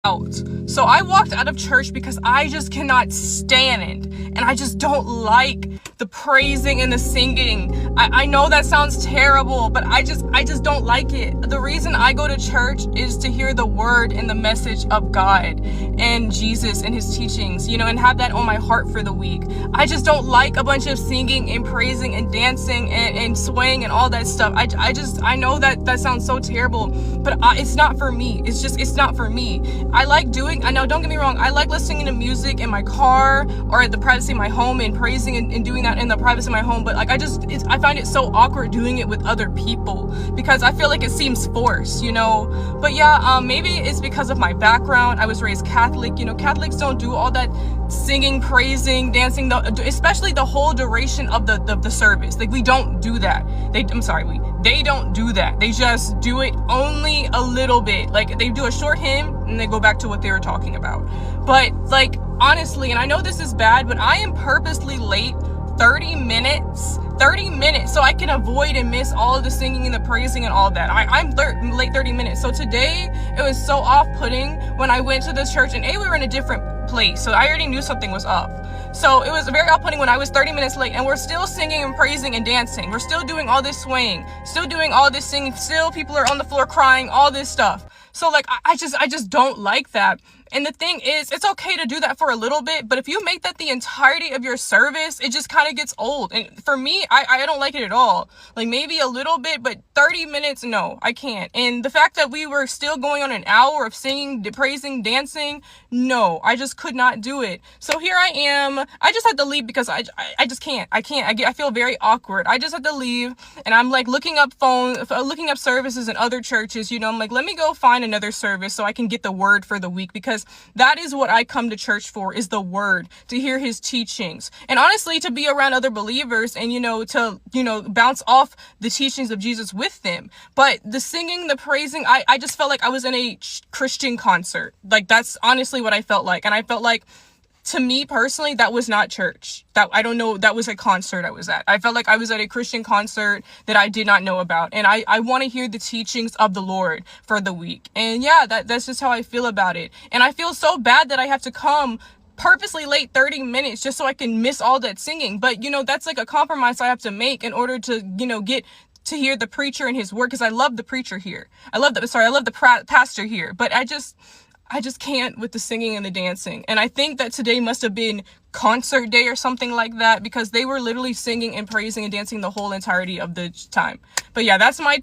out. So I walked out of church because I just cannot stand it. And I just don't like the praising and the singing. I know that sounds terrible, but I just don't like it. The reason I go to church is to hear the word and the message of God and Jesus and his teachings, you know, and have that on my heart for the week. I just don't like a bunch of singing and praising and dancing and swaying and all that stuff. I know that sounds so terrible, but it's not for me. It's not for me. I like I know, don't get me wrong, I like listening to music in my car or at the privacy of my home and praising and doing that in the privacy of my home, but like I find it so awkward doing it with other people because I feel like it seems forced, you know. But yeah, maybe it's because of my background. I was raised Catholic, you know. Catholics don't do all that singing, praising, dancing, especially the whole duration of the service. Like, we don't do that. They don't do that. They just do it only a little bit. Like, they do a short hymn and they go back to what they were talking about. But like, honestly, and I know this is bad, but I am purposely late 30 minutes so I can avoid and miss all of the singing and the praising and all that. I'm late 30 minutes. So today it was so off-putting when I went to this church, and we were in a different place, so I already knew something was up. So it was very off-putting when I was 30 minutes late, and we're still singing and praising and dancing. We're still doing all this swaying, still doing all this singing, still people are on the floor crying, all this stuff. So like, I just don't like that. And the thing is, it's okay to do that for a little bit, but if you make that the entirety of your service, it just kind of gets old. And for me, I don't like it at all. Like, maybe a little bit, but 30 minutes, no, I can't. And the fact that we were still going on an hour of singing, praising, dancing, no, I just could not do it. So here I am. I just had to leave because I just can't. I feel very awkward. I just had to leave, and I'm like looking up services in other churches, you know. I'm like, let me go find another service so I can get the word for the week, because that is what I come to church for, is the word, to hear his teachings, and honestly to be around other believers and, you know, to, you know, bounce off the teachings of Jesus with them. But the singing, the praising, I just felt like I was in a Christian concert. Like, that's honestly what I felt like. And I felt like, to me personally, that was not church. That was a concert I was at. I felt like I was at a Christian concert that I did not know about. And I want to hear the teachings of the Lord for the week. And yeah, that's just how I feel about it. And I feel so bad that I have to come purposely late 30 minutes just so I can miss all that singing. But, you know, that's like a compromise I have to make in order to, you know, get to hear the preacher and his word, because I love the preacher here. I love the pastor here. But I just can't with the singing and the dancing. And I think that today must have been concert day or something like that, because they were literally singing and praising and dancing the whole entirety of the time. But yeah, that's my